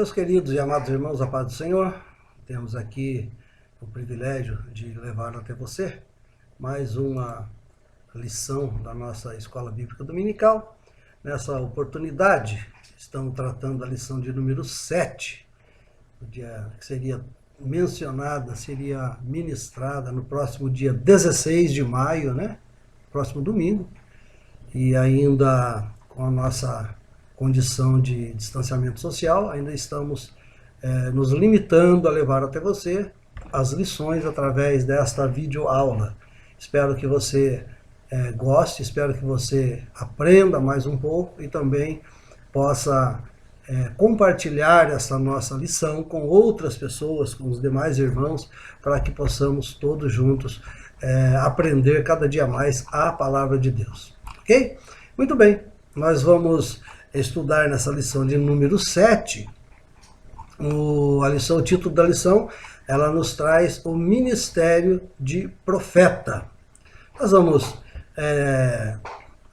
Meus queridos e amados irmãos, a paz do Senhor, temos aqui o privilégio de levar até você mais uma lição da nossa Escola Bíblica Dominical. Nessa oportunidade, estamos tratando a lição de número 7, que seria mencionada, seria ministrada no próximo dia 16 de maio, né? Próximo domingo, e ainda com a nossa condição de distanciamento social, ainda estamos nos limitando a levar até você as lições através desta videoaula. Espero que você goste, espero que você aprenda mais um pouco e também possa compartilhar essa nossa lição com outras pessoas, com os demais irmãos, para que possamos todos juntos aprender cada dia mais a palavra de Deus. Ok? Muito bem, nós vamos estudar nessa lição de número 7, o título da lição, ela nos traz o ministério de profeta. Nós vamos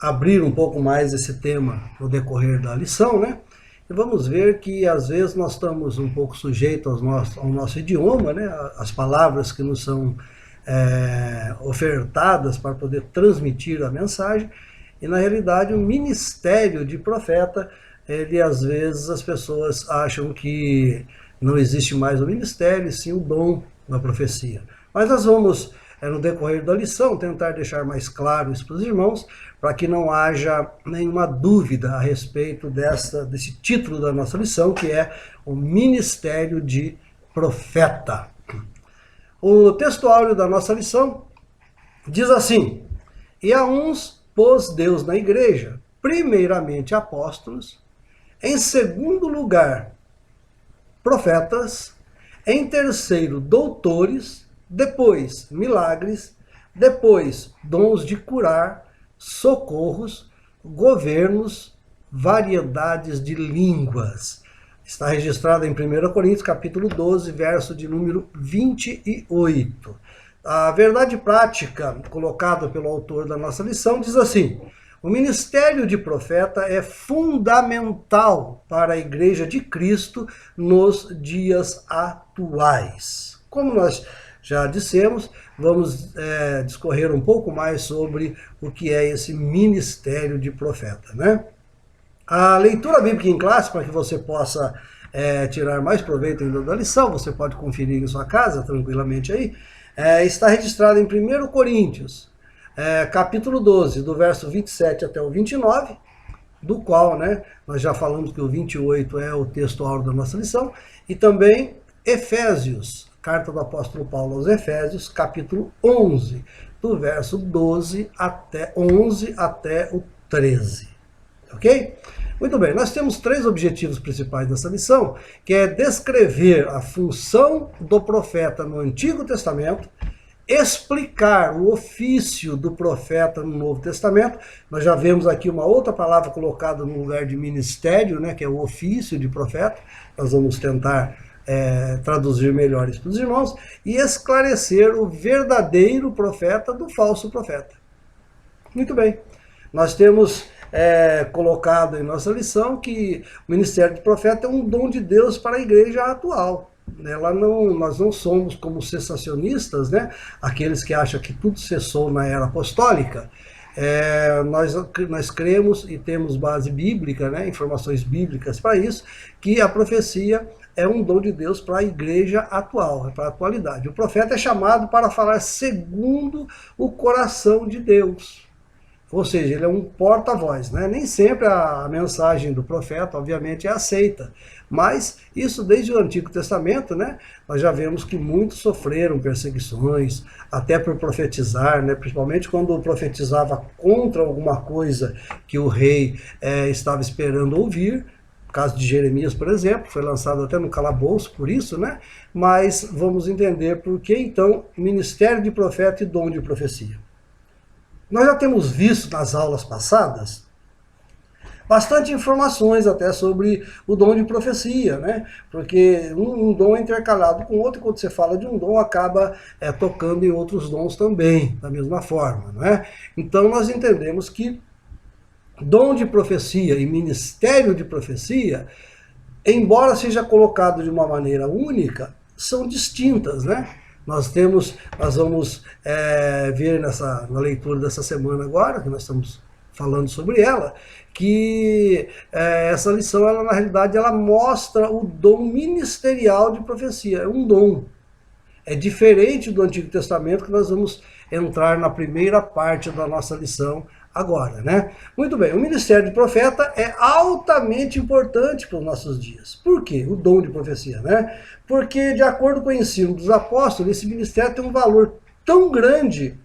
abrir um pouco mais esse tema no decorrer da lição, né? E vamos ver que às vezes nós estamos um pouco sujeitos ao nosso idioma, né? As palavras que nos são ofertadas para poder transmitir a mensagem. E na realidade o ministério de profeta, ele às vezes as pessoas acham que não existe mais o ministério, sim o dom da profecia. Mas nós vamos, no decorrer da lição, tentar deixar mais claro isso para os irmãos, para que não haja nenhuma dúvida a respeito desse título da nossa lição, que é o ministério de profeta. O texto áureo da nossa lição diz assim: e a uns pôs Deus na igreja, primeiramente apóstolos, em segundo lugar profetas, em terceiro doutores, depois milagres, depois dons de curar, socorros, governos, variedades de línguas. Está registrado em 1 Coríntios capítulo 12, verso de número 28. A verdade prática colocada pelo autor da nossa lição diz assim: o ministério de profeta é fundamental para a Igreja de Cristo nos dias atuais. Como nós já dissemos, vamos discorrer um pouco mais sobre o que é esse ministério de profeta, né? A leitura bíblica em classe, para que você possa tirar mais proveito ainda da lição, você pode conferir em sua casa tranquilamente aí, está registrado em 1 Coríntios, capítulo 12, do verso 27 até o 29, do qual, né, nós já falamos que o 28 é o texto áureo da nossa lição, e também Efésios, carta do apóstolo Paulo aos Efésios, capítulo 11, do verso 11 até o 13. Ok? Muito bem, nós temos 3 objetivos principais dessa lição, que é descrever a função do profeta no Antigo Testamento, explicar o ofício do profeta no Novo Testamento. Nós já vemos aqui uma outra palavra colocada no lugar de ministério, né, que é o ofício de profeta. Nós vamos tentar traduzir melhor isso para os irmãos, e esclarecer o verdadeiro profeta do falso profeta. Muito bem, nós temos colocado em nossa lição que o ministério de profeta é um dom de Deus para a igreja atual. Nós não somos como cessacionistas, né? Aqueles que acham que tudo cessou na era apostólica. Nós cremos e temos base bíblica, né? Informações bíblicas para isso, que a profecia é um dom de Deus para a igreja atual, para a atualidade. O profeta é chamado para falar segundo o coração de Deus. Ou seja, ele é um porta-voz, né? Nem sempre a mensagem do profeta, obviamente, é aceita. Mas isso desde o Antigo Testamento, né? Nós já vemos que muitos sofreram perseguições, até por profetizar, né? Principalmente quando profetizava contra alguma coisa que o rei estava esperando ouvir. O caso de Jeremias, por exemplo, foi lançado até no calabouço por isso, né? Mas vamos entender por que, então, ministério de profeta e dom de profecia. Nós já temos visto nas aulas passadas bastante informações até sobre o dom de profecia, né? Porque um dom é intercalado com outro, e quando você fala de um dom, acaba tocando em outros dons também, da mesma forma, não é? Então nós entendemos que dom de profecia e ministério de profecia embora seja colocado de uma maneira única, são distintas, né? Nós vamos ver na leitura dessa semana agora, que nós estamos falando sobre ela, que essa lição, ela, na realidade, ela mostra o dom ministerial de profecia. É um dom. É diferente do Antigo Testamento, que nós vamos entrar na primeira parte da nossa lição agora, né? Muito bem, o ministério de profeta é altamente importante para os nossos dias. Por quê? O dom de profecia, né? Porque, de acordo com o ensino dos apóstolos, esse ministério tem um valor tão grande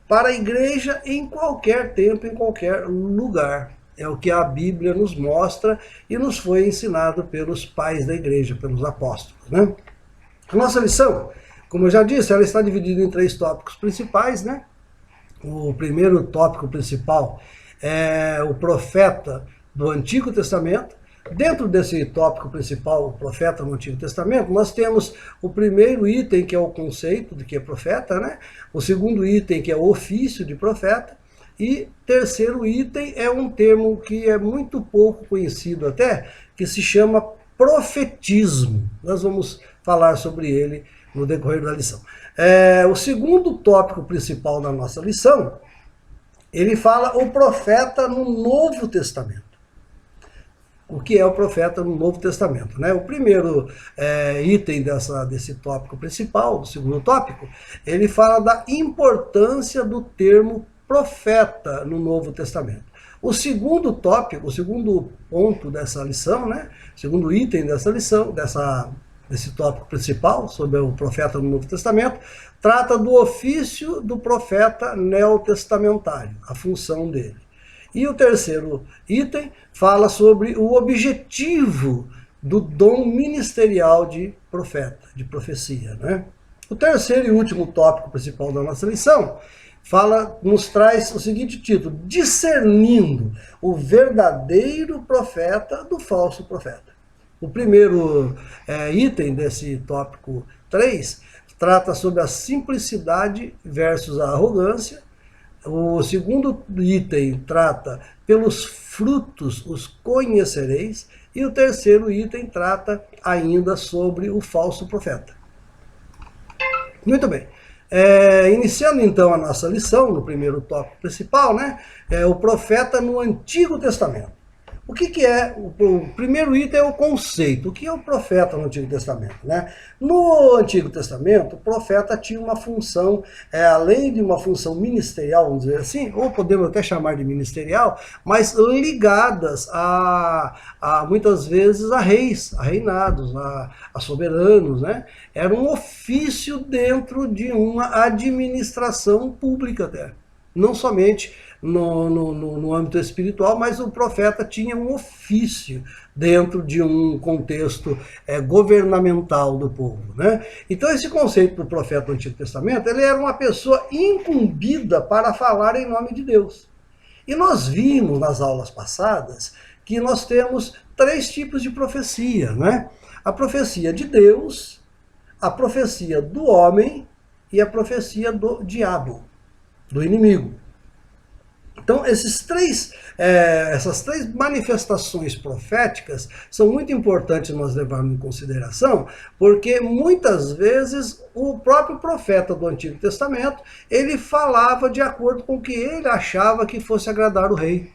para a igreja em qualquer tempo, em qualquer lugar. É o que a Bíblia nos mostra e nos foi ensinado pelos pais da igreja, pelos apóstolos, né? A nossa lição, como eu já disse, ela está dividida em 3 tópicos principais, né? O primeiro tópico principal é o profeta do Antigo Testamento. Dentro desse tópico principal, o profeta no Antigo Testamento, nós temos o primeiro item, que é o conceito de que é profeta, né? O segundo item, que é o ofício de profeta. E terceiro item é um termo que é muito pouco conhecido até, que se chama profetismo. Nós vamos falar sobre ele no decorrer da lição. O segundo tópico principal da nossa lição, ele fala o profeta no Novo Testamento. O que é o profeta no Novo Testamento, né? O primeiro item desse tópico principal, do segundo tópico, ele fala da importância do termo profeta no Novo Testamento. O segundo tópico, o segundo ponto dessa lição, né? O segundo item dessa lição, desse tópico principal, sobre o profeta no Novo Testamento, trata do ofício do profeta neotestamentário, a função dele. E o terceiro item fala sobre o objetivo do dom ministerial de profeta, de profecia, né? O terceiro e último tópico principal da nossa lição nos traz o seguinte título: discernindo o verdadeiro profeta do falso profeta. O primeiro item desse tópico 3 trata sobre a simplicidade versus a arrogância. O segundo item trata pelos frutos os conhecereis. E o terceiro item trata ainda sobre o falso profeta. Muito bem. Iniciando então a nossa lição, no primeiro tópico principal, né? O profeta no Antigo Testamento. O que é? O primeiro item é o conceito. O que é o profeta no Antigo Testamento, né? No Antigo Testamento, o profeta tinha uma função, além de uma função ministerial, vamos dizer assim, ou podemos até chamar de ministerial, mas ligadas muitas vezes a reis, a reinados, a soberanos, né? Era um ofício dentro de uma administração pública até. Não somente no âmbito espiritual, mas o profeta tinha um ofício dentro de um contexto governamental do povo, né? Então esse conceito do profeta do Antigo Testamento, ele era uma pessoa incumbida para falar em nome de Deus. E nós vimos nas aulas passadas que nós temos 3 tipos de profecia, né? A profecia de Deus, a profecia do homem e a profecia do diabo, do inimigo. Então, essas três manifestações proféticas são muito importantes nós levarmos em consideração, porque muitas vezes o próprio profeta do Antigo Testamento, ele falava de acordo com o que ele achava que fosse agradar o rei.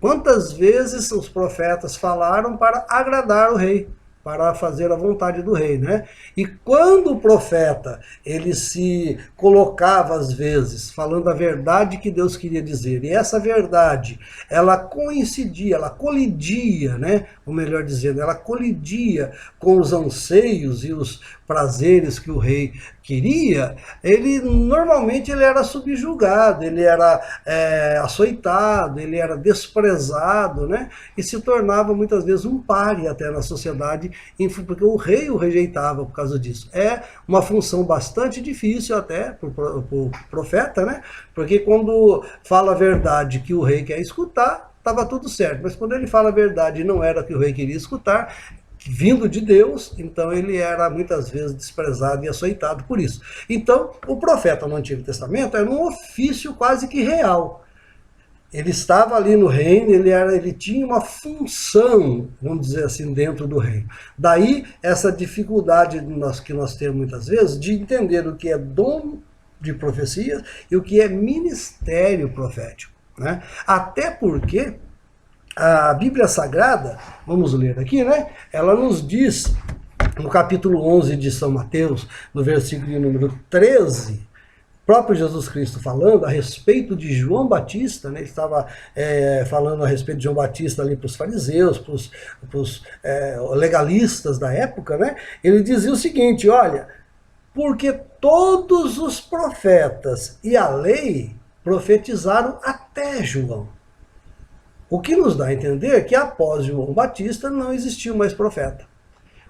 Quantas vezes os profetas falaram para agradar o rei, para fazer a vontade do rei, né? E quando o profeta, ele se colocava às vezes falando a verdade que Deus queria dizer, e essa verdade, ela coincidia, ela colidia, né? Ou melhor dizendo, ela colidia com os anseios e os prazeres que o rei queria, normalmente ele era subjugado, ele era açoitado, ele era desprezado, né? E se tornava muitas vezes um pária até na sociedade, porque o rei o rejeitava por causa disso. É uma função bastante difícil até para o profeta, né? Porque quando fala a verdade que o rei quer escutar, estava tudo certo, mas quando ele fala a verdade e não era o que o rei queria escutar, vindo de Deus, então ele era muitas vezes desprezado e açoitado por isso. Então, o profeta no Antigo Testamento era um ofício quase que real. Ele estava ali no reino, ele tinha uma função, vamos dizer assim, dentro do reino. Daí essa dificuldade que nós temos muitas vezes de entender o que é dom de profecias e o que é ministério profético, né? Até porque a Bíblia Sagrada, vamos ler aqui, né? Ela nos diz, no capítulo 11 de São Mateus, no versículo número 13, próprio Jesus Cristo falando a respeito de João Batista, né? Ele estava falando a respeito de João Batista ali para os fariseus, para os legalistas da época, né? Ele dizia o seguinte, olha, porque todos os profetas e a lei profetizaram até João. O que nos dá a entender que após João Batista não existiu mais profeta.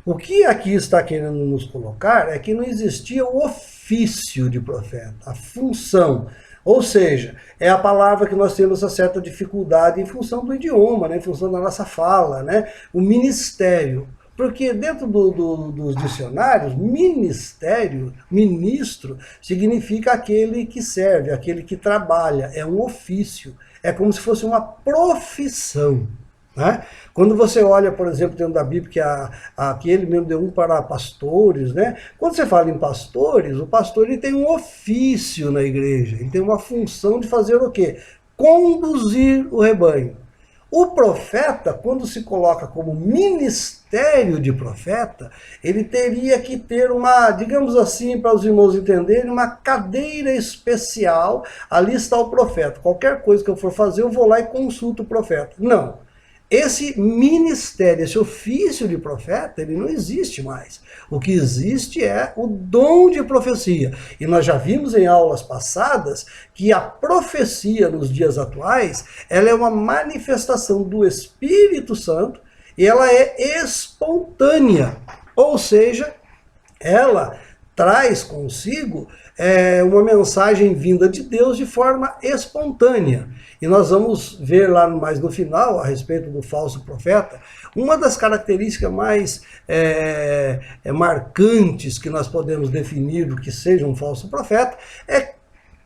O que aqui está querendo nos colocar é que não existia o ofício de profeta, a função. Ou seja, é a palavra que nós temos uma certa dificuldade em função do idioma, né, em função da nossa fala, né, o ministério. Porque dentro dos dicionários, ministério, ministro, significa aquele que serve, aquele que trabalha, é um ofício, é como se fosse uma profissão. Né? Quando você olha, por exemplo, dentro da Bíblia, que ele mesmo deu um para pastores, né? Quando você fala em pastores, o pastor ele tem um ofício na igreja, ele tem uma função de fazer o quê? Conduzir o rebanho. O profeta, quando se coloca como ministério de profeta, ele teria que ter uma, digamos assim, para os irmãos entenderem, uma cadeira especial. Ali está o profeta. Qualquer coisa que eu for fazer, eu vou lá e consulto o profeta. Não. Esse ministério, esse ofício de profeta, ele não existe mais. O que existe é o dom de profecia. E nós já vimos em aulas passadas que a profecia nos dias atuais, ela é uma manifestação do Espírito Santo e ela é espontânea. Ou seja, ela traz consigo uma mensagem vinda de Deus de forma espontânea. E nós vamos ver lá mais no final, a respeito do falso profeta, uma das características mais marcantes que nós podemos definir do que seja um falso profeta é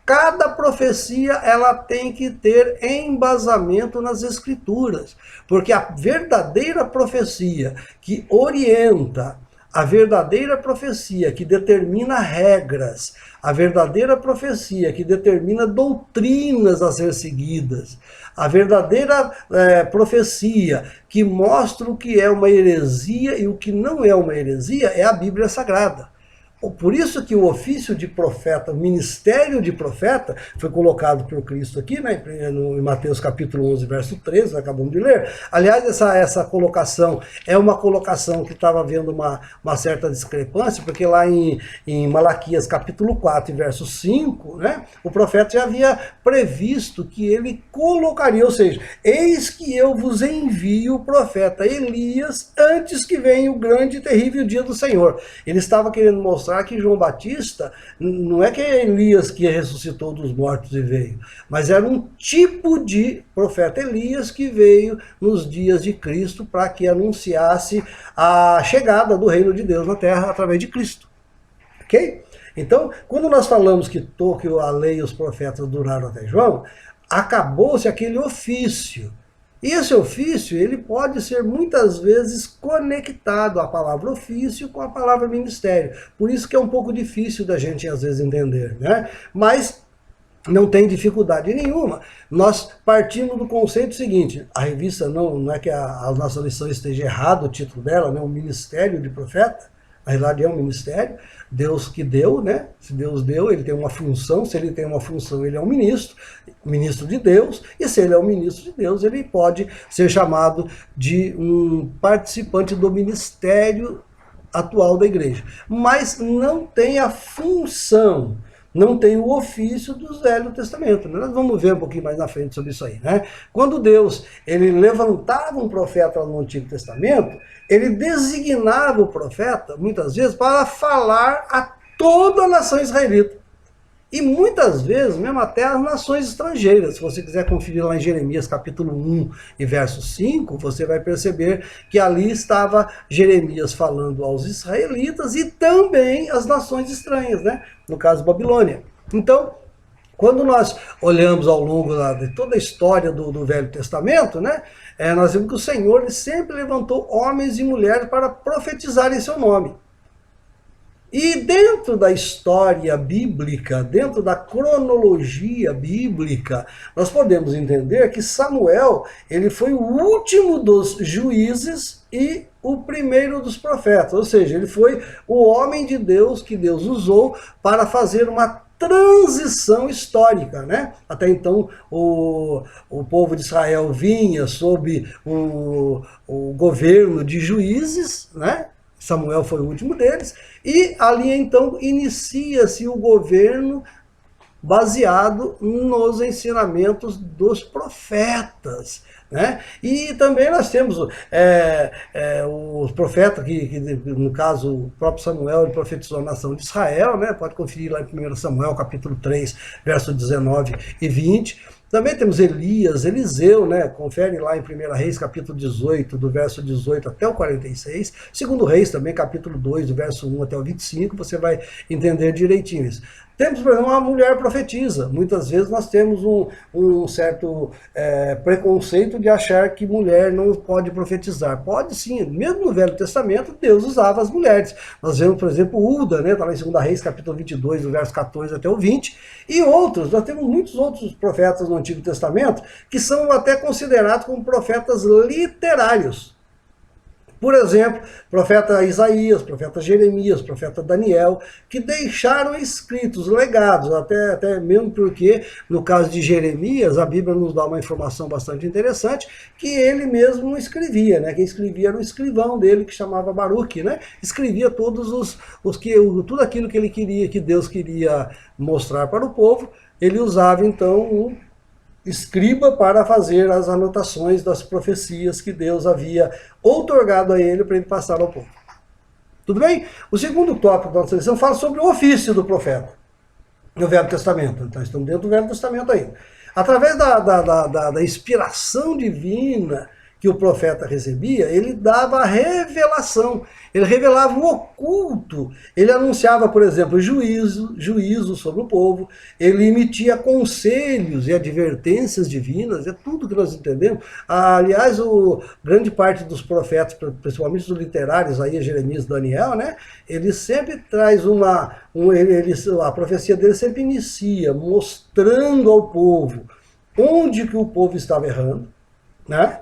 cada profecia ela tem que ter embasamento nas Escrituras, porque a verdadeira profecia que orienta, a verdadeira profecia que determina regras, a verdadeira profecia que determina doutrinas a ser seguidas, a verdadeira profecia que mostra o que é uma heresia e o que não é uma heresia é a Bíblia Sagrada. Por isso que o ofício de profeta, o ministério de profeta, foi colocado por Cristo aqui, né, em Mateus capítulo 11, verso 13, acabamos de ler. Aliás, essa colocação é uma colocação que estava havendo uma certa discrepância, porque lá em Malaquias capítulo 4, verso 5, né, o profeta já havia previsto que ele colocaria, ou seja, eis que eu vos envio o profeta Elias antes que venha o grande e terrível dia do Senhor. Ele estava querendo mostrar que João Batista, não é que é Elias que ressuscitou dos mortos e veio, mas era um tipo de profeta Elias que veio nos dias de Cristo para que anunciasse a chegada do reino de Deus na terra através de Cristo. Ok? Então, quando nós falamos que a lei e os profetas duraram até João, acabou-se aquele ofício. E esse ofício, ele pode ser muitas vezes conectado a palavra ofício com a palavra ministério. Por isso que é um pouco difícil da gente às vezes entender, né? Mas não tem dificuldade nenhuma. Nós partimos do conceito seguinte, a revista não é que a nossa lição esteja errado o título dela, né? O ministério de profeta, na realidade é um ministério, Deus que deu, né? Se Deus deu, ele tem uma função, se ele tem uma função, ele é um ministro de Deus, e se ele é um ministro de Deus, ele pode ser chamado de um participante do ministério atual da igreja. Mas não tem a função, não tem o ofício do Velho Testamento. Nós vamos ver um pouquinho mais na frente sobre isso aí, né? Quando Deus ele levantava um profeta no Antigo Testamento, ele designava o profeta, muitas vezes, para falar a toda a nação israelita. E muitas vezes, mesmo até as nações estrangeiras. Se você quiser conferir lá em Jeremias capítulo 1 e verso 5, você vai perceber que ali estava Jeremias falando aos israelitas e também às nações estranhas, né? No caso Babilônia. Então, Quando nós olhamos ao longo de toda a história do Velho Testamento, né, nós vemos que o Senhor ele sempre levantou homens e mulheres para profetizar em seu nome. E dentro da história bíblica, dentro da cronologia bíblica, nós podemos entender que Samuel ele foi o último dos juízes e o primeiro dos profetas. Ou seja, ele foi o homem de Deus que Deus usou para fazer uma transição histórica, né? Até então o povo de Israel vinha sob o governo de juízes, né? Samuel foi o último deles, e ali então inicia-se o governo baseado nos ensinamentos dos profetas. Né? E também nós temos os profetas, que no caso o próprio Samuel ele profetizou a nação de Israel, né? Pode conferir lá em 1 Samuel capítulo 3, verso 19 e 20. Também temos Elias, Eliseu, né? Confere lá em 1 Reis, capítulo 18, do verso 18 até o 46. 2 Reis também, capítulo 2, do verso 1 até o 25, você vai entender direitinho isso. Temos, por exemplo, uma mulher profetisa. Muitas vezes nós temos um certo preconceito de achar que mulher não pode profetizar. Pode sim, mesmo no Velho Testamento, Deus usava as mulheres. Nós vemos, por exemplo, Ulda, né? Está lá em 2 Reis, capítulo 22, do verso 14 até o 20. E outros, nós temos muitos outros profetas no Antigo Testamento que são até considerados como profetas literários. Por exemplo, profeta Isaías, profeta Jeremias, profeta Daniel, que deixaram escritos, legados, até mesmo porque, no caso de Jeremias, a Bíblia nos dá uma informação bastante interessante, que ele mesmo não escrevia, né? Quem escrevia era o escrivão dele, que chamava Baruque, né? Escrevia tudo aquilo que ele queria, que Deus queria mostrar para o povo, ele usava então o escriba para fazer as anotações das profecias que Deus havia outorgado a ele para ele passar ao povo. Tudo bem? O segundo tópico da nossa lição fala sobre o ofício do profeta no Velho Testamento. Então estamos dentro do Velho Testamento ainda. Através da inspiração divina que o profeta recebia, ele dava a revelação, ele revelava o oculto, ele anunciava, por exemplo, juízo sobre o povo, ele emitia conselhos e advertências divinas, é tudo que nós entendemos. Aliás, grande parte dos profetas, principalmente os literários, aí Jeremias e Daniel, né, ele sempre traz a profecia dele sempre inicia mostrando ao povo onde que o povo estava errando, né?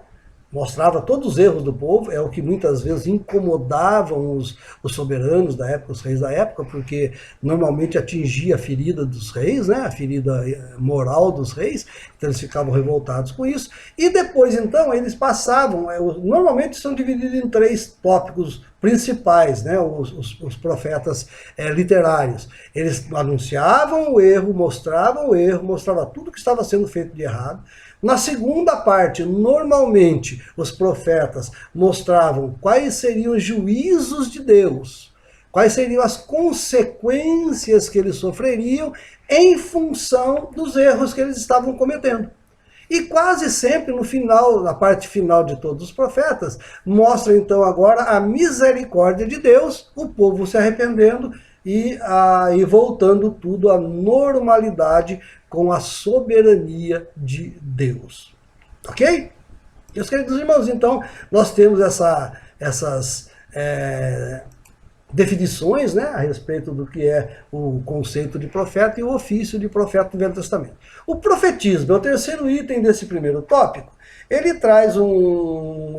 Mostrava todos os erros do povo, é o que muitas vezes incomodavam os soberanos da época, os reis da época, porque normalmente atingia a ferida dos reis, né, a ferida moral dos reis, então eles ficavam revoltados com isso. E depois, então, eles passavam, normalmente são divididos em 3 tópicos principais, né, os profetas literários. Eles anunciavam o erro, mostravam tudo que estava sendo feito de errado. Na segunda parte, normalmente, os profetas mostravam quais seriam os juízos de Deus, quais seriam as consequências que eles sofreriam em função dos erros que eles estavam cometendo. E quase sempre no final, na parte final de todos os profetas, mostra então agora a misericórdia de Deus, o povo se arrependendo e voltando tudo à normalidade com a soberania de Deus. Ok? Meus queridos irmãos, então, nós temos essas definições, né, a respeito do que é o conceito de profeta e o ofício de profeta do Velho Testamento. O profetismo é o terceiro item desse primeiro tópico. Ele traz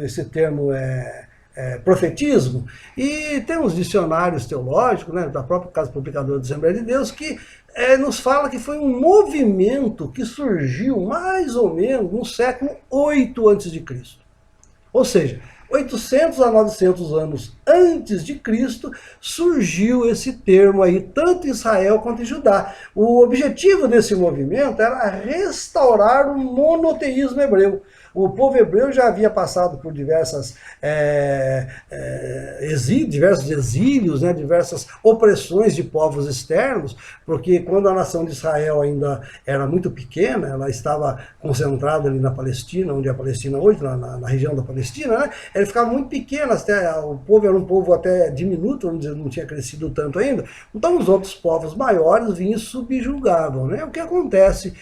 esse termo profetismo, e tem uns dicionários teológicos, né, da própria Casa Publicadora da Assembleia de Deus, que nos fala que foi um movimento que surgiu mais ou menos no século 8 a.C. Ou seja, 800 a 900 anos antes de Cristo, surgiu esse termo aí, tanto em Israel quanto em Judá. O objetivo desse movimento era restaurar o monoteísmo hebreu. O povo hebreu já havia passado por diversos exílios, né, diversas opressões de povos externos, porque quando a nação de Israel ainda era muito pequena, ela estava concentrada ali na Palestina, onde é a Palestina hoje, na região da Palestina, né, ela ficava muito pequena, o povo era um povo até diminuto, vamos dizer, não tinha crescido tanto ainda, então os outros povos maiores vinham e subjugavam, né? O que acontece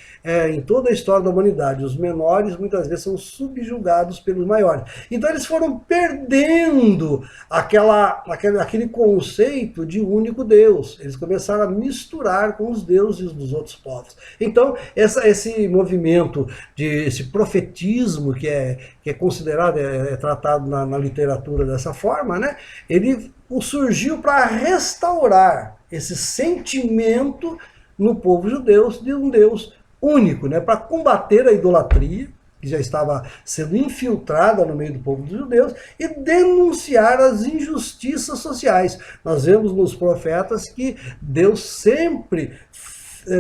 em toda a história da humanidade, os menores muitas vezes são subjugados pelos maiores. Então eles foram perdendo aquele conceito de único Deus, eles começaram a misturar com os deuses dos outros povos. Então esse movimento, esse profetismo que é considerado, é tratado na literatura dessa forma, né? Ele surgiu para restaurar esse sentimento no povo judeu de um Deus único, né? Para combater a idolatria, que já estava sendo infiltrada no meio do povo dos judeus, e denunciar as injustiças sociais. Nós vemos nos profetas que Deus sempre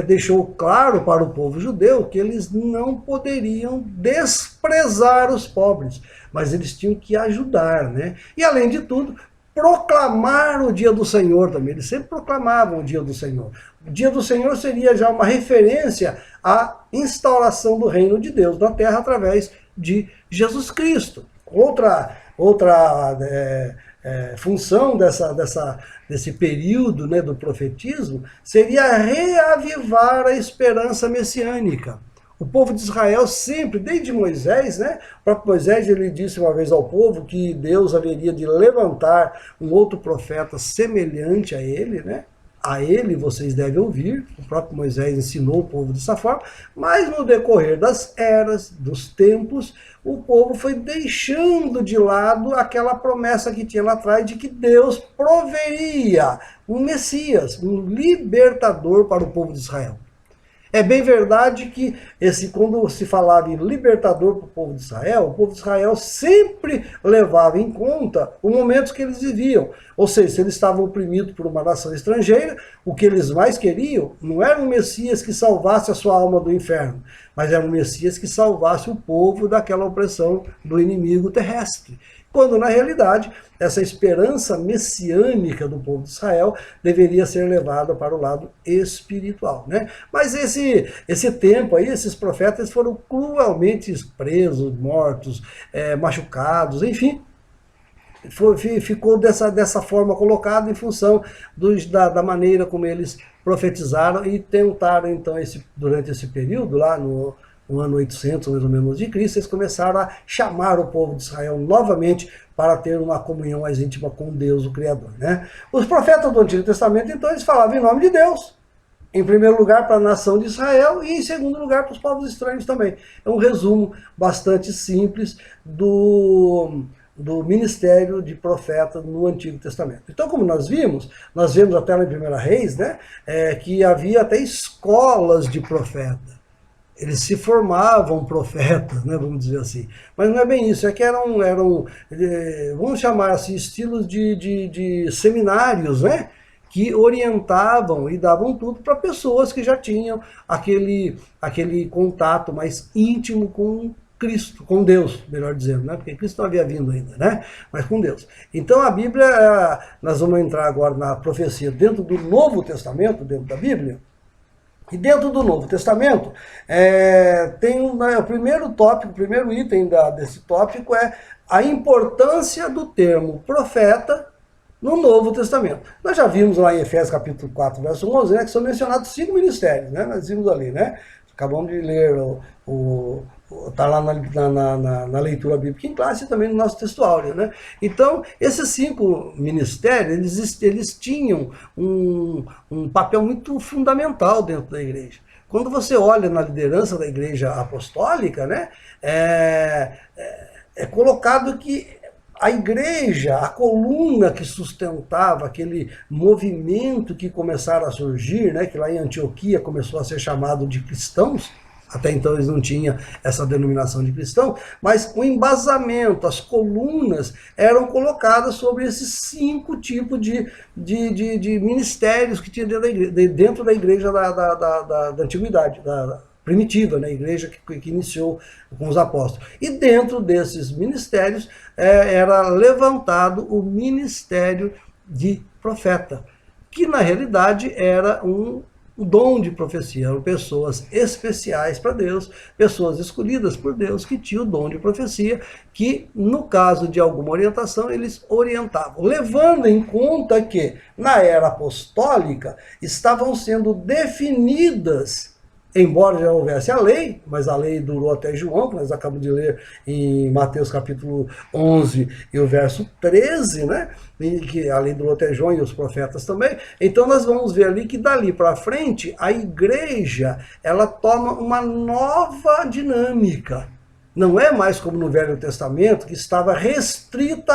deixou claro para o povo judeu que eles não poderiam desprezar os pobres, mas eles tinham que ajudar, né? E além de tudo, proclamar o dia do Senhor também. Eles sempre proclamavam o dia do Senhor. O dia do Senhor seria já uma referência à instauração do reino de Deus na terra através de Jesus Cristo. Outra função desse período, né, do profetismo seria reavivar a esperança messiânica. O povo de Israel sempre, desde Moisés, né, o próprio Moisés ele disse uma vez ao povo que Deus haveria de levantar um outro profeta semelhante a ele, né? A ele vocês devem ouvir. O próprio Moisés ensinou o povo dessa forma, mas no decorrer das eras, dos tempos, o povo foi deixando de lado aquela promessa que tinha lá atrás de que Deus proveria um Messias, um libertador para o povo de Israel. É bem verdade que quando se falava em libertador para o povo de Israel sempre levava em conta o momento que eles viviam. Ou seja, se eles estavam oprimidos por uma nação estrangeira, o que eles mais queriam não era um Messias que salvasse a sua alma do inferno, mas era um Messias que salvasse o povo daquela opressão do inimigo terrestre. Quando, na realidade, essa esperança messiânica do povo de Israel deveria ser levada para o lado espiritual, né? Mas esse tempo aí, esses profetas foram cruelmente presos, mortos, machucados, enfim, ficou dessa forma colocado em função da maneira como eles profetizaram e tentaram, então, durante esse período, lá no ano 800, mais ou menos, de Cristo, eles começaram a chamar o povo de Israel novamente para ter uma comunhão mais íntima com Deus, o Criador, né? Os profetas do Antigo Testamento, então, eles falavam em nome de Deus, em primeiro lugar para a nação de Israel e em segundo lugar para os povos estranhos também. É um resumo bastante simples do ministério de profeta no Antigo Testamento. Então, como nós vemos até na Primeira Reis, né, que havia até escolas de profeta. Eles se formavam profetas, né, vamos dizer assim. Mas não é bem isso, é que eram vamos chamar assim, estilos de seminários, né, que orientavam e davam tudo para pessoas que já tinham aquele contato mais íntimo com Cristo, com Deus, melhor dizendo, né? Porque Cristo não havia vindo ainda, né? Mas com Deus. Então a Bíblia, nós vamos entrar agora na profecia dentro do Novo Testamento, dentro da Bíblia. E dentro do Novo Testamento, tem o primeiro tópico, o primeiro item desse tópico é a importância do termo profeta no Novo Testamento. Nós já vimos lá em Efésios capítulo 4, verso 11, né, que são mencionados 5 ministérios, né? Nós vimos ali, né? Acabamos de ler está lá na leitura bíblica em classe e também no nosso textuário, né? Então, esses 5 ministérios, eles tinham um papel muito fundamental dentro da igreja. Quando você olha na liderança da igreja apostólica, né, é colocado que a igreja, a coluna que sustentava aquele movimento que começaram a surgir, né, que lá em Antioquia começou a ser chamado de cristãos. Até então eles não tinham essa denominação de cristão, mas o embasamento, as colunas eram colocadas sobre esses 5 tipos de ministérios que tinha dentro da igreja da antiguidade, da primitiva, né? A igreja que iniciou com os apóstolos. E dentro desses ministérios era levantado o ministério de profeta, que na realidade era um o dom de profecia. Eram pessoas especiais para Deus, pessoas escolhidas por Deus que tinham o dom de profecia, que no caso de alguma orientação eles orientavam, levando em conta que na era apostólica estavam sendo definidas, embora já houvesse a lei, mas a lei durou até João, que nós acabamos de ler em Mateus capítulo 11 e o verso 13, né? E que a lei durou até João e os profetas também. Então nós vamos ver ali que dali para frente a igreja ela toma uma nova dinâmica. Não é mais como no Velho Testamento, que estava restrito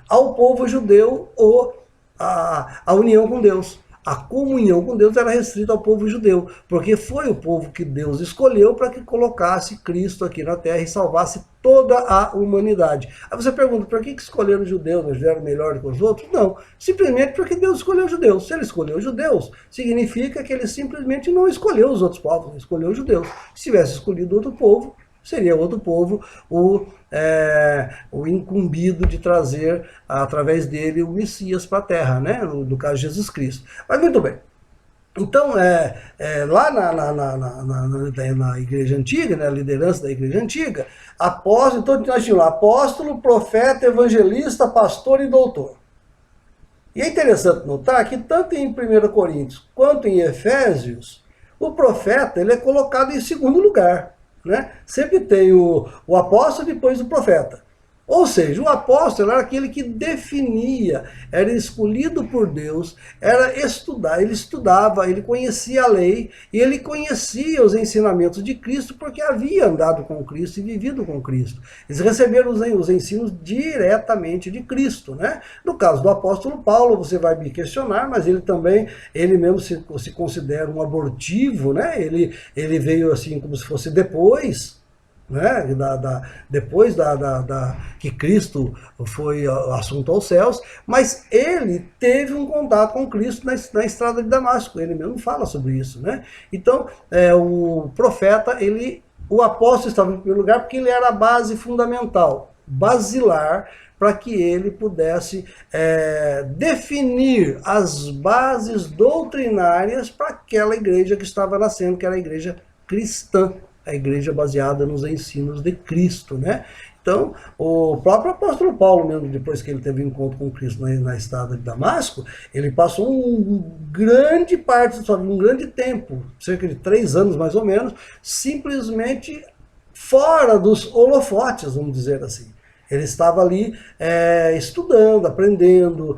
ao povo judeu ou a união com Deus. A comunhão com Deus era restrita ao povo judeu, porque foi o povo que Deus escolheu para que colocasse Cristo aqui na terra e salvasse toda a humanidade. Aí você pergunta, por que escolheram os judeus? Eles eram melhor do que os outros? Não, simplesmente porque Deus escolheu os judeus. Se ele escolheu os judeus, significa que ele simplesmente não escolheu os outros povos, ele escolheu os judeus. Se tivesse escolhido outro povo, seria outro povo o incumbido de trazer, através dele, o Messias para a Terra, né? No caso, Jesus Cristo. Mas muito bem. Então, lá na Igreja Antiga, na liderança da Igreja Antiga, apóstolo, então nós tínhamos lá, apóstolo, profeta, evangelista, pastor e doutor. E é interessante notar que tanto em 1 Coríntios quanto em Efésios, o profeta ele é colocado em segundo lugar. Né? Sempre tem o apóstolo e depois o profeta. Ou seja, o apóstolo era aquele que definia, era escolhido por Deus, era estudar, ele estudava, ele conhecia a lei, e ele conhecia os ensinamentos de Cristo, porque havia andado com Cristo e vivido com Cristo. Eles receberam os ensinos diretamente de Cristo. Né? No caso do apóstolo Paulo, você vai me questionar, mas ele também, ele mesmo se considera um abortivo, né? Ele veio assim como se fosse depois, né, depois que Cristo foi assunto aos céus, mas ele teve um contato com Cristo na estrada de Damasco, ele mesmo fala sobre isso. Né? Então, o profeta, o apóstolo estava em primeiro lugar porque ele era a base fundamental, basilar, para que ele pudesse definir as bases doutrinárias para aquela igreja que estava nascendo, que era a igreja cristã, a igreja baseada nos ensinos de Cristo, né? Então, o próprio apóstolo Paulo, mesmo depois que ele teve um encontro com Cristo na estrada de Damasco, ele passou grande parte da sua vida, um grande tempo, cerca de 3 anos mais ou menos, simplesmente fora dos holofotes, vamos dizer assim. Ele estava ali estudando, aprendendo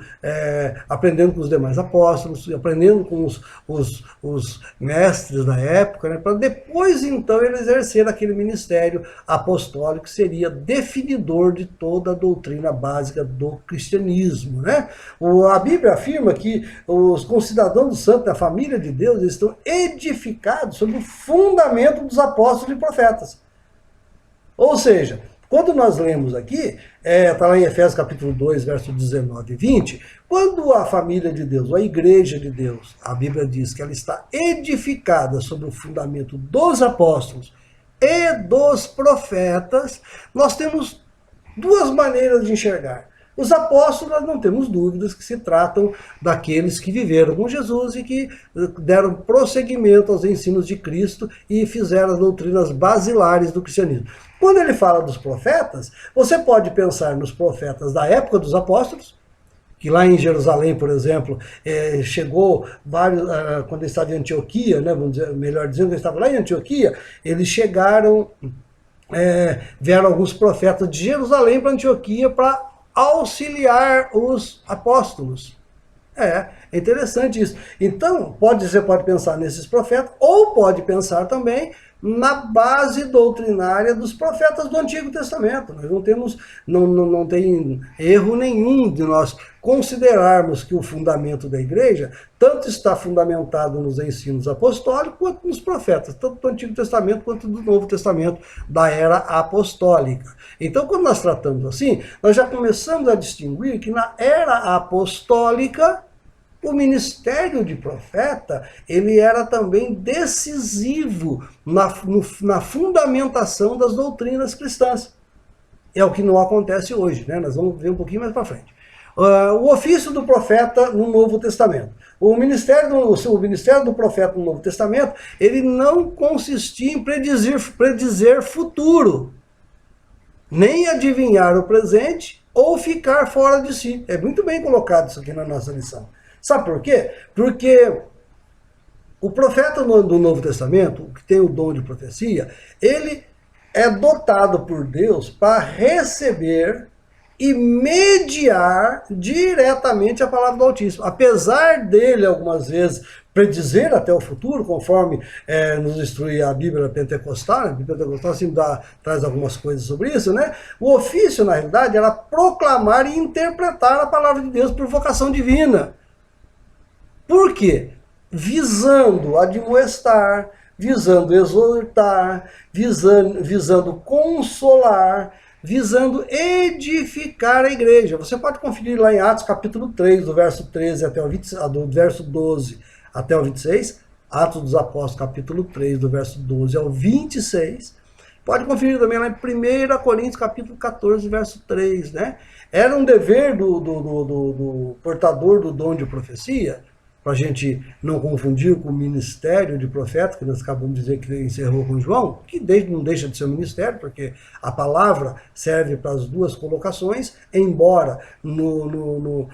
com os demais apóstolos, aprendendo com os mestres da época, né, para depois então ele exercer aquele ministério apostólico que seria definidor de toda a doutrina básica do cristianismo. Né? A Bíblia afirma que os concidadãos dos santos da família de Deus estão edificados sobre o fundamento dos apóstolos e profetas. Ou seja, quando nós lemos aqui, está lá em Efésios capítulo 2, verso 19 e 20, quando a família de Deus, a igreja de Deus, a Bíblia diz que ela está edificada sobre o fundamento dos apóstolos e dos profetas, nós temos 2 maneiras de enxergar. Os apóstolos, nós não temos dúvidas que se tratam daqueles que viveram com Jesus e que deram prosseguimento aos ensinos de Cristo e fizeram as doutrinas basilares do cristianismo. Quando ele fala dos profetas, você pode pensar nos profetas da época dos apóstolos, que lá em Jerusalém, por exemplo, chegou vários, quando ele estava em Antioquia, né, vamos dizer, melhor dizendo, ele estava lá em Antioquia, eles chegaram, vieram alguns profetas de Jerusalém para Antioquia para auxiliar os apóstolos. É interessante isso. Então, você pode pensar nesses profetas, ou pode pensar também na base doutrinária dos profetas do Antigo Testamento. Nós não tem erro nenhum de nós considerarmos que o fundamento da igreja tanto está fundamentado nos ensinos apostólicos quanto nos profetas, tanto do Antigo Testamento quanto do Novo Testamento da era apostólica. Então, quando nós tratamos assim, nós já começamos a distinguir que na era apostólica o ministério de profeta, ele era também decisivo na fundamentação das doutrinas cristãs. É o que não acontece hoje, né? Nós vamos ver um pouquinho mais para frente. O ofício do profeta no Novo Testamento. O ministério do profeta no Novo Testamento, ele não consistia em predizer futuro, nem adivinhar o presente ou ficar fora de si. É muito bem colocado isso aqui na nossa lição. Sabe por quê? Porque o profeta do Novo Testamento, que tem o dom de profecia, ele é dotado por Deus para receber e mediar diretamente a palavra do Altíssimo. Apesar dele, algumas vezes, predizer até o futuro, conforme nos instrui a Bíblia Pentecostal, a Bíblia Pentecostal sempre traz algumas coisas sobre isso, né? O ofício, na realidade, era proclamar e interpretar a palavra de Deus por vocação divina. Por quê? Visando admoestar, visando exortar, visando consolar, visando edificar a igreja. Você pode conferir lá em Atos capítulo 3, do verso 13 até o 20, do verso 12 até o 26, Atos dos Apóstolos capítulo 3, do verso 12 ao 26. Pode conferir também lá em 1 Coríntios capítulo 14, verso 3, né? Era um dever do portador do dom de profecia, para a gente não confundir com o ministério de profeta, que nós acabamos de dizer que encerrou com João, que não deixa de ser um ministério, porque a palavra serve para as duas colocações, embora no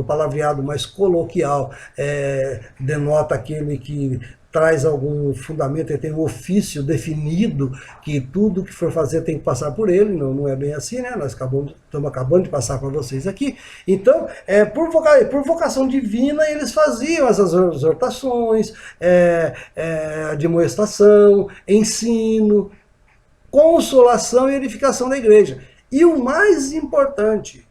palavreado mais coloquial denota aquele que traz algum fundamento, ele tem um ofício definido, que tudo que for fazer tem que passar por ele. Não é bem assim, né? Nós estamos acabando de passar para vocês aqui. Então, por vocação divina, eles faziam essas exortações, admoestação, ensino, consolação e edificação da igreja. E o mais importante,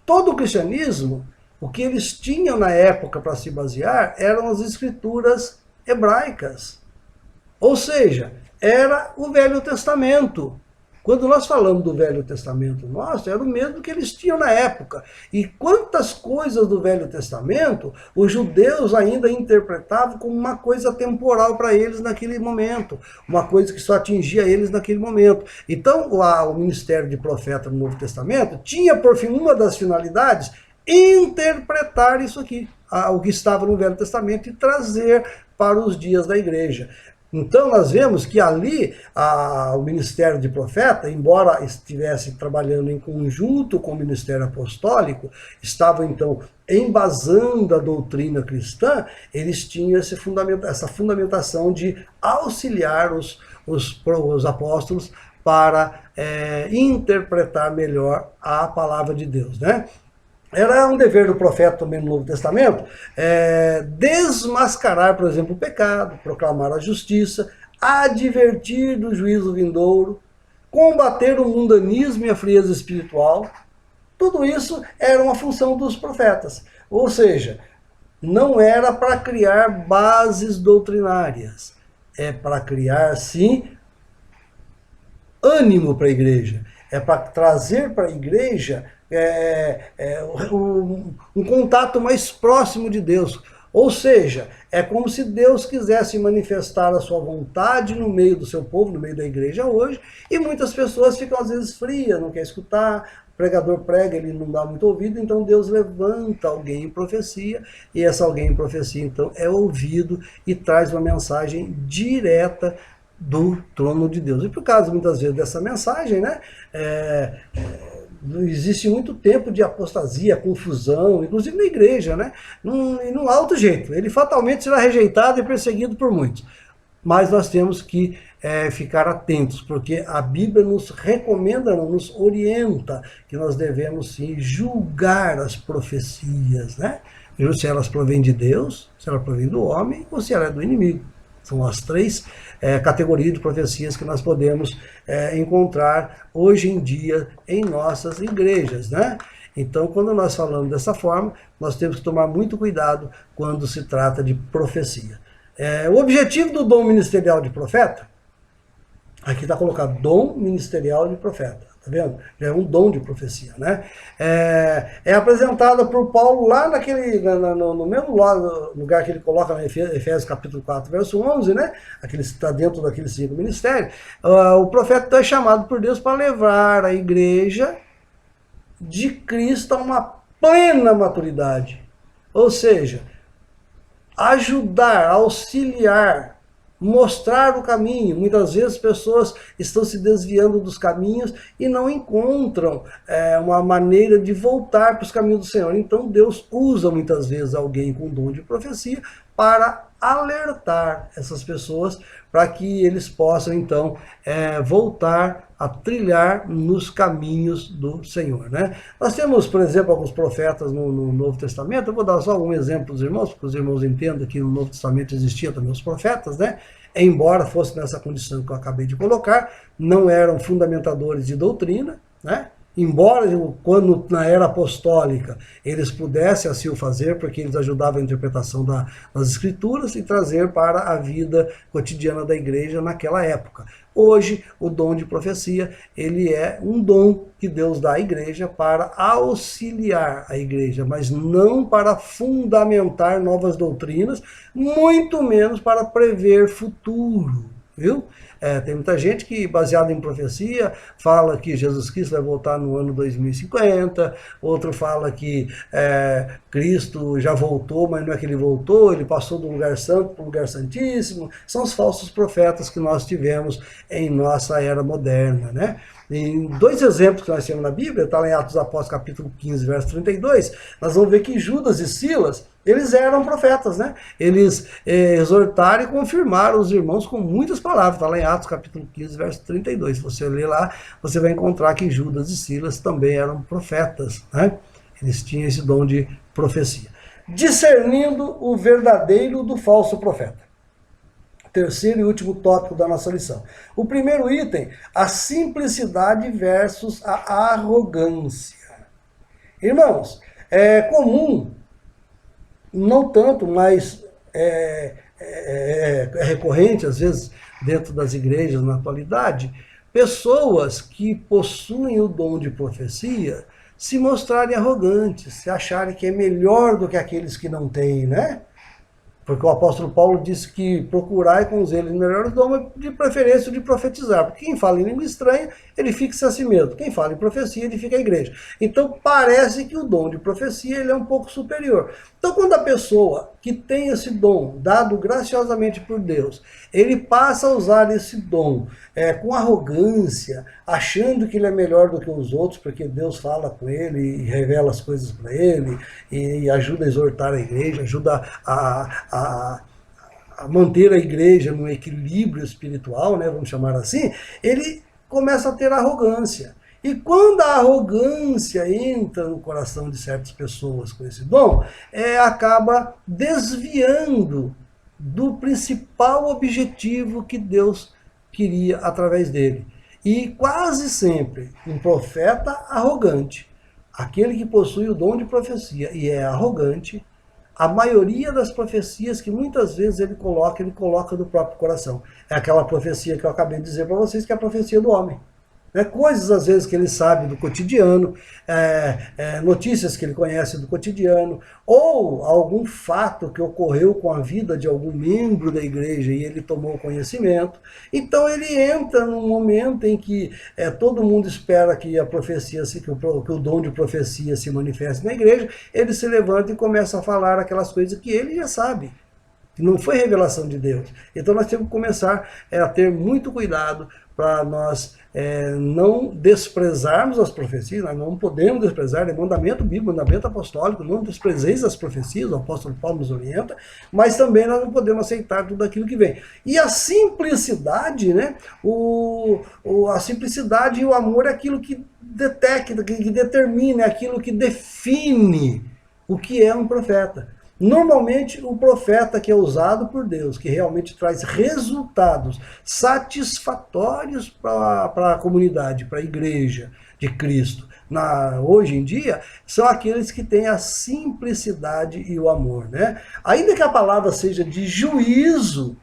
todo o cristianismo, o que eles tinham na época para se basear eram as escrituras hebraicas. Ou seja, era o Velho Testamento. Quando nós falamos do Velho Testamento nosso, era o mesmo que eles tinham na época. E quantas coisas do Velho Testamento os judeus ainda interpretavam como uma coisa temporal para eles naquele momento, uma coisa que só atingia eles naquele momento. Então, o ministério de profeta no Novo Testamento tinha, por fim, uma das finalidades, interpretar isso aqui, o que estava no Velho Testamento, e trazer para os dias da igreja. Então nós vemos que ali o ministério de profeta, embora estivesse trabalhando em conjunto com o ministério apostólico, estavam então embasando a doutrina cristã, eles tinham essa fundamentação de auxiliar os apóstolos para interpretar melhor a palavra de Deus, né? Era um dever do profeta também no Novo Testamento desmascarar, por exemplo, o pecado, proclamar a justiça, advertir do juízo vindouro, combater o mundanismo e a frieza espiritual. Tudo isso era uma função dos profetas. Ou seja, não era para criar bases doutrinárias, é para criar, sim, ânimo para a igreja, é para trazer para a igreja um contato mais próximo de Deus. Ou seja, é como se Deus quisesse manifestar a sua vontade no meio do seu povo, no meio da igreja hoje, e muitas pessoas ficam às vezes frias, não quer escutar, o pregador prega, ele não dá muito ouvido, então Deus levanta alguém em profecia, e essa alguém em profecia então é ouvido e traz uma mensagem direta do trono de Deus. E por causa muitas vezes dessa mensagem, né, existe muito tempo de apostasia, confusão, inclusive na igreja, né? E não há outro jeito. Ele fatalmente será rejeitado e perseguido por muitos. Mas nós temos que ficar atentos, porque a Bíblia nos recomenda, nos orienta, que nós devemos sim julgar as profecias, né? Se elas provêm de Deus, se elas provêm do homem, ou se ela é do inimigo. São as três categorias de profecias que nós podemos encontrar hoje em dia em nossas igrejas, né? Então, quando nós falamos dessa forma, nós temos que tomar muito cuidado quando se trata de profecia. O objetivo do dom ministerial de profeta, aqui está colocado dom ministerial de profeta. Tá vendo? Já é um dom de profecia, né? É apresentada por Paulo lá no mesmo lugar que ele coloca em Efésios capítulo 4, verso 11, né? Aquele está dentro daqueles 5 ministérios. O profeta é chamado por Deus para levar a igreja de Cristo a uma plena maturidade. Ou seja, ajudar, auxiliar, mostrar o caminho. Muitas vezes pessoas estão se desviando dos caminhos e não encontram uma maneira de voltar para os caminhos do Senhor. Então Deus usa muitas vezes alguém com dom de profecia para alertar essas pessoas para que eles possam então voltar a trilhar nos caminhos do Senhor, né? Nós temos, por exemplo, alguns profetas no Novo Testamento. Eu vou dar só um exemplo para os irmãos, para que os irmãos entendam que no Novo Testamento existiam também os profetas, né? Embora fosse nessa condição que eu acabei de colocar, não eram fundamentadores de doutrina, né? Embora, quando na era apostólica, eles pudessem assim o fazer, porque eles ajudavam a interpretação das Escrituras e trazer para a vida cotidiana da igreja naquela época. Hoje, o dom de profecia, ele é um dom que Deus dá à igreja para auxiliar a igreja, mas não para fundamentar novas doutrinas, muito menos para prever futuro, viu? Tem muita gente que, baseado em profecia, fala que Jesus Cristo vai voltar no ano 2050, outro fala que Cristo já voltou, mas não é que ele voltou, ele passou do lugar santo para o lugar santíssimo. São os falsos profetas que nós tivemos em nossa era moderna, né? Em dois exemplos que nós temos na Bíblia, está lá em Atos dos Apóstolos, capítulo 15, verso 32, nós vamos ver que Judas e Silas, eles eram profetas, né? Eles exortaram e confirmaram os irmãos com muitas palavras. Está lá em Atos, capítulo 15, verso 32. Se você ler lá, você vai encontrar que Judas e Silas também eram profetas, né? Eles tinham esse dom de profecia. Discernindo o verdadeiro do falso profeta. Terceiro e último tópico da nossa lição. O primeiro item, a simplicidade versus a arrogância. Irmãos, é comum, não tanto, mas é recorrente, às vezes, dentro das igrejas na atualidade, pessoas que possuem o dom de profecia se mostrarem arrogantes, se acharem que é melhor do que aqueles que não têm, né? Porque o apóstolo Paulo disse que procurai com os eles melhores dons, de preferência de profetizar. Porque quem fala em língua estranha, ele fixa a si mesmo. Quem fala em profecia, ele fica à igreja. Então parece que o dom de profecia ele é um pouco superior. Então quando a pessoa que tem esse dom, dado graciosamente por Deus, ele passa a usar esse dom com arrogância, achando que ele é melhor do que os outros, porque Deus fala com ele e revela as coisas para ele, e ajuda a exortar a igreja, ajuda a manter a igreja num equilíbrio espiritual, né, vamos chamar assim, ele começa a ter arrogância. E quando a arrogância entra no coração de certas pessoas com esse dom, acaba desviando do principal objetivo que Deus queria através dele. E quase sempre um profeta arrogante, aquele que possui o dom de profecia e é arrogante, a maioria das profecias que muitas vezes ele coloca do próprio coração. É aquela profecia que eu acabei de dizer para vocês, que é a profecia do homem. Coisas às vezes que ele sabe do cotidiano, notícias que ele conhece do cotidiano, ou algum fato que ocorreu com a vida de algum membro da igreja e ele tomou conhecimento. Então ele entra num momento em que todo mundo espera que a profecia, que o dom de profecia se manifeste na igreja, ele se levanta e começa a falar aquelas coisas que ele já sabe. Não foi revelação de Deus. Então nós temos que começar a ter muito cuidado para nós não desprezarmos as profecias. Nós não podemos desprezar, é mandamento bíblico, mandamento apostólico, não desprezeis as profecias, o apóstolo Paulo nos orienta, mas também nós não podemos aceitar tudo aquilo que vem. E a simplicidade, né? A simplicidade e o amor é aquilo que detecta, que determina, é aquilo que define o que é um profeta. Normalmente, o profeta que é usado por Deus, que realmente traz resultados satisfatórios para a comunidade, para a igreja de Cristo, hoje em dia, são aqueles que têm a simplicidade e o amor, né? Ainda que a palavra seja de juízo,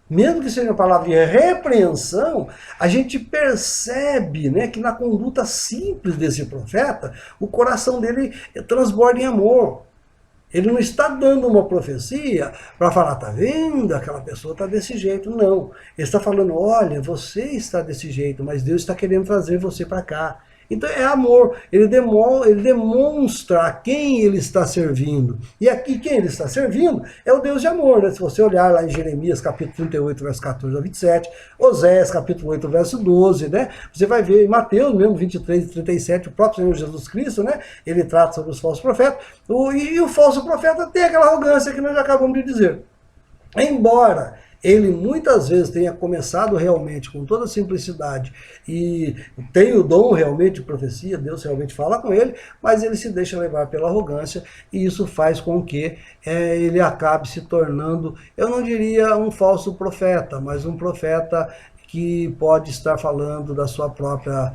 mesmo que seja uma palavra de repreensão, a gente percebe, né, que na conduta simples desse profeta, o coração dele transborda em amor. Ele não está dando uma profecia para falar, tá vendo, aquela pessoa está desse jeito. Não, ele está falando, olha, você está desse jeito, mas Deus está querendo trazer você para cá. Então é amor, ele demonstra a quem ele está servindo. E aqui quem ele está servindo é o Deus de amor, né? Se você olhar lá em Jeremias capítulo 38, verso 14 a 27, Oséias capítulo 8, verso 12, né? Você vai ver em Mateus mesmo, 23 e 37, o próprio Senhor Jesus Cristo, né? Ele trata sobre os falsos profetas, e o falso profeta tem aquela arrogância que nós já acabamos de dizer. Embora ele muitas vezes tenha começado realmente com toda simplicidade e tem o dom realmente de profecia, Deus realmente fala com ele, mas ele se deixa levar pela arrogância e isso faz com que ele acabe se tornando, eu não diria um falso profeta, mas um profeta que pode estar falando da sua própria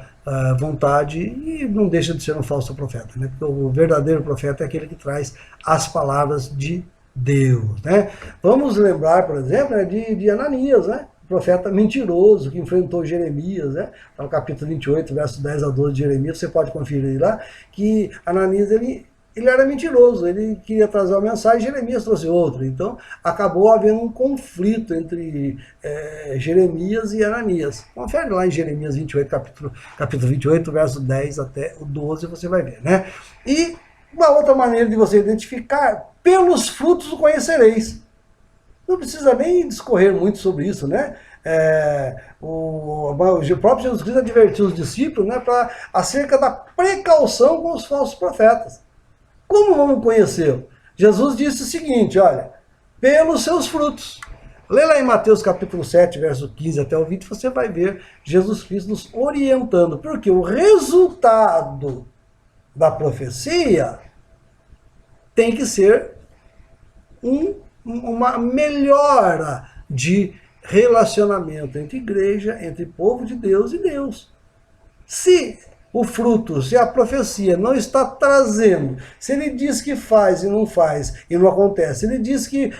vontade e não deixa de ser um falso profeta, né? Porque o verdadeiro profeta é aquele que traz as palavras de Deus, né? Vamos lembrar, por exemplo, né, de Ananias, né? Profeta mentiroso que enfrentou Jeremias, né? No capítulo 28, verso 10 a 12 de Jeremias, você pode conferir lá, que Ananias, ele era mentiroso, ele queria trazer uma mensagem, Jeremias trouxe outra, então acabou havendo um conflito entre Jeremias e Ananias. Confere lá em Jeremias 28, capítulo 28, verso 10 até o 12, você vai ver, né? E uma outra maneira de você identificar, pelos frutos o conhecereis. Não precisa nem discorrer muito sobre isso, né? O próprio Jesus Cristo advertiu os discípulos, né, acerca da precaução com os falsos profetas. Como vamos conhecê-lo? Jesus disse o seguinte, olha, pelos seus frutos. Lê lá em Mateus capítulo 7, verso 15 até o 20, você vai ver Jesus Cristo nos orientando, porque o resultado da profecia tem que ser uma melhora de relacionamento entre igreja, entre povo de Deus e Deus. Se o fruto, se a profecia não está trazendo, se ele diz que faz e não faz e não acontece, se ele diz que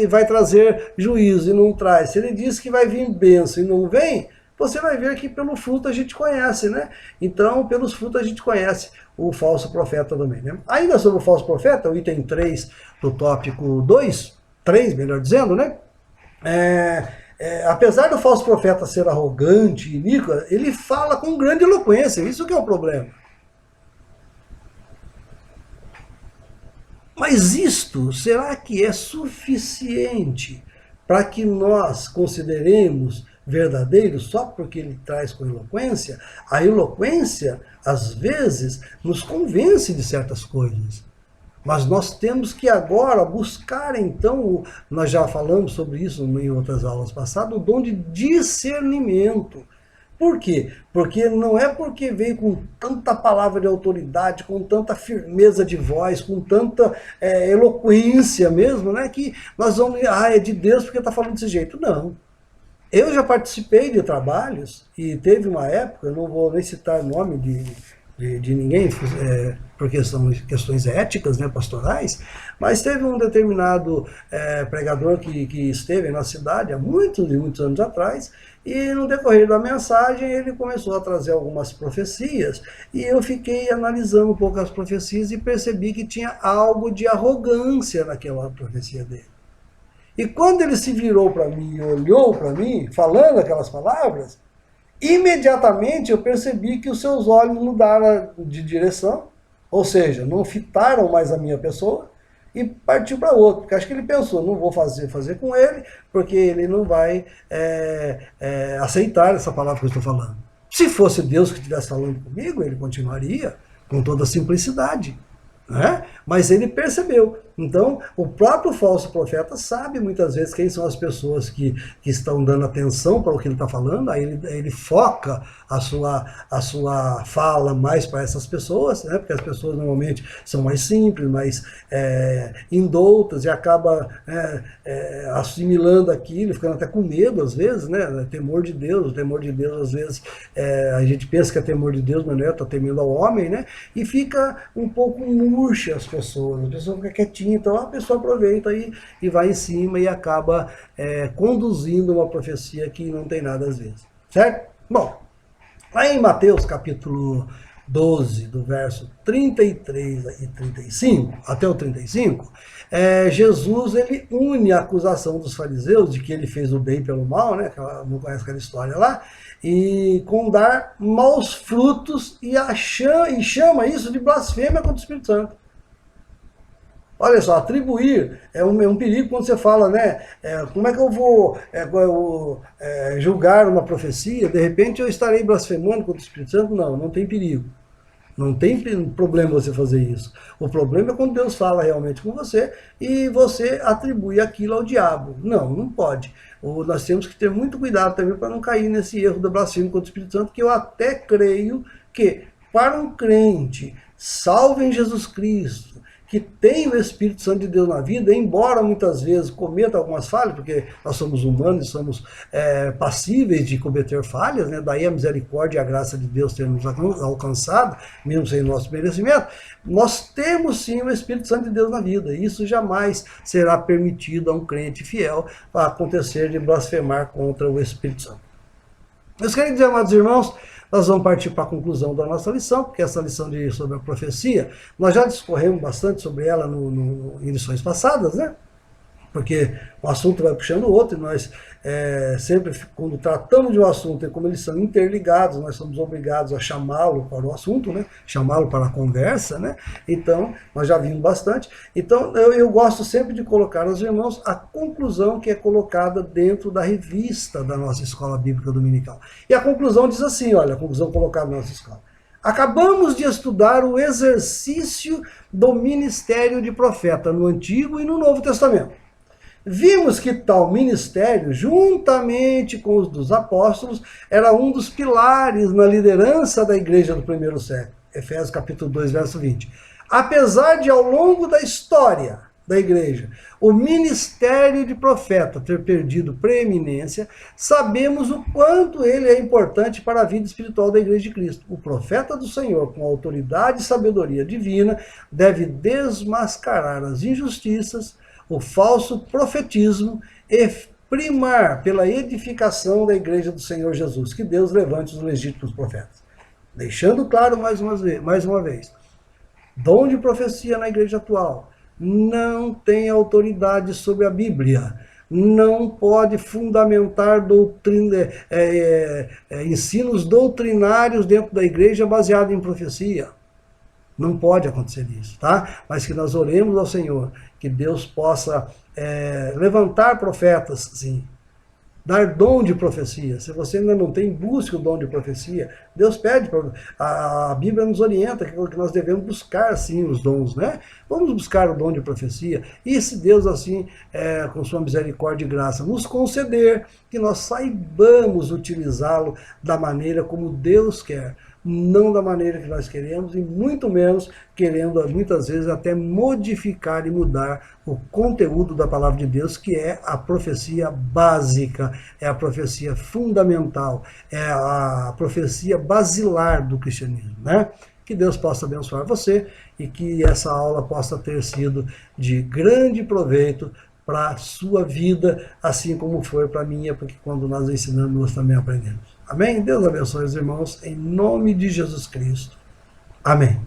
vai trazer juízo e não traz, se ele diz que vai vir bênção e não vem, você vai ver que pelo fruto a gente conhece, né? Então, pelos frutos a gente conhece o falso profeta também, né? Ainda sobre o falso profeta, o item 3 do tópico 2, 3, melhor dizendo, né? Apesar do falso profeta ser arrogante e iníquo, ele fala com grande eloquência, isso que é o problema. Mas isto, será que é suficiente para que nós consideremos verdadeiro só porque ele traz com eloquência? A eloquência, às vezes, nos convence de certas coisas. Mas nós temos que agora buscar, então, nós já falamos sobre isso em outras aulas passadas, o dom de discernimento. Por quê? Porque não é porque veio com tanta palavra de autoridade, com tanta firmeza de voz, com tanta eloquência mesmo, né, que nós vamos, é de Deus porque está falando desse jeito. Não. Eu já participei de trabalhos, e teve uma época, eu não vou nem citar o nome de ninguém, porque são questões éticas, né, pastorais, mas teve um determinado pregador que esteve na cidade há muitos e muitos anos atrás, e no decorrer da mensagem ele começou a trazer algumas profecias, e eu fiquei analisando um pouco as profecias e percebi que tinha algo de arrogância naquela profecia dele. E quando ele se virou para mim e olhou para mim, falando aquelas palavras, imediatamente eu percebi que os seus olhos mudaram de direção, ou seja, não fitaram mais a minha pessoa, e partiu para outro, porque acho que ele pensou, não vou fazer com ele, porque ele não vai aceitar essa palavra que eu estou falando. Se fosse Deus que estivesse falando comigo, ele continuaria com toda a simplicidade, né? Mas ele percebeu. Então, o próprio falso profeta sabe muitas vezes quem são as pessoas que estão dando atenção para o que ele está falando, aí ele foca a sua fala mais para essas pessoas, né? Porque as pessoas normalmente são mais simples, mais indoutas, e acaba assimilando aquilo, ficando até com medo às vezes, né? Temor de Deus, às vezes a gente pensa que é temor de Deus, mas não é, está temendo ao homem, né? E fica um pouco murcha as pessoas ficam quietinhas. Então a pessoa aproveita e vai em cima e acaba conduzindo uma profecia que não tem nada às vezes. Certo? Bom, lá em Mateus capítulo 12, do verso 33 e 35, até o 35, Jesus ele une a acusação dos fariseus de que ele fez o bem pelo mal, né? Não conhece aquela história lá, e com dar maus frutos e chama isso de blasfêmia contra o Espírito Santo. Olha só, atribuir é um perigo quando você fala, né? Como é que eu vou julgar uma profecia? De repente eu estarei blasfemando contra o Espírito Santo? Não, não tem perigo. Não tem problema você fazer isso. O problema é quando Deus fala realmente com você e você atribui aquilo ao diabo. Não, não pode. Nós temos que ter muito cuidado também para não cair nesse erro do blasfêmia contra o Espírito Santo, que eu até creio que para um crente salvo em Jesus Cristo, que tem o Espírito Santo de Deus na vida, embora muitas vezes cometa algumas falhas, porque nós somos humanos e somos passíveis de cometer falhas, né? Daí a misericórdia e a graça de Deus ter nos alcançado, mesmo sem nosso merecimento, nós temos sim o Espírito Santo de Deus na vida, e isso jamais será permitido a um crente fiel para acontecer de blasfemar contra o Espírito Santo. Meus queridos e amados irmãos, nós vamos partir para a conclusão da nossa lição, porque essa lição sobre a profecia, nós já discorremos bastante sobre ela em lições passadas, né? Porque um assunto vai puxando o outro, e nós sempre, quando tratamos de um assunto e como eles são interligados, nós somos obrigados a chamá-lo para o assunto, né? Chamá-lo para a conversa, né? Então, nós já vimos bastante. Então, eu gosto sempre de colocar aos irmãos a conclusão que é colocada dentro da revista da nossa Escola Bíblica Dominical. E a conclusão diz assim, olha, a conclusão colocada na nossa escola. Acabamos de estudar o exercício do ministério de profeta no Antigo e no Novo Testamento. Vimos que tal ministério, juntamente com os dos apóstolos, era um dos pilares na liderança da igreja do primeiro século. Efésios capítulo 2, verso 20. Apesar de, ao longo da história da igreja, o ministério de profeta ter perdido preeminência, sabemos o quanto ele é importante para a vida espiritual da igreja de Cristo. O profeta do Senhor, com autoridade e sabedoria divina, deve desmascarar as injustiças, o falso profetismo e primar pela edificação da igreja do Senhor Jesus, que Deus levante os legítimos profetas. Deixando claro mais uma vez, dom de profecia na igreja atual não tem autoridade sobre a Bíblia, não pode fundamentar ensinos doutrinários dentro da igreja baseado em profecia. Não pode acontecer isso, tá? Mas que nós oremos ao Senhor, que Deus possa levantar profetas, sim, dar dom de profecia. Se você ainda não tem, busque o dom de profecia. Deus pede, a Bíblia nos orienta que nós devemos buscar, sim, os dons, né? Vamos buscar o dom de profecia. E se Deus, assim, com sua misericórdia e graça, nos conceder, que nós saibamos utilizá-lo da maneira como Deus quer, não da maneira que nós queremos, e muito menos querendo, muitas vezes, até modificar e mudar o conteúdo da palavra de Deus, que é a profecia básica, é a profecia fundamental, é a profecia basilar do cristianismo, né? Que Deus possa abençoar você e que essa aula possa ter sido de grande proveito para a sua vida, assim como foi para a minha, porque quando nós ensinamos, nós também aprendemos. Amém? Deus abençoe os irmãos, em nome de Jesus Cristo. Amém.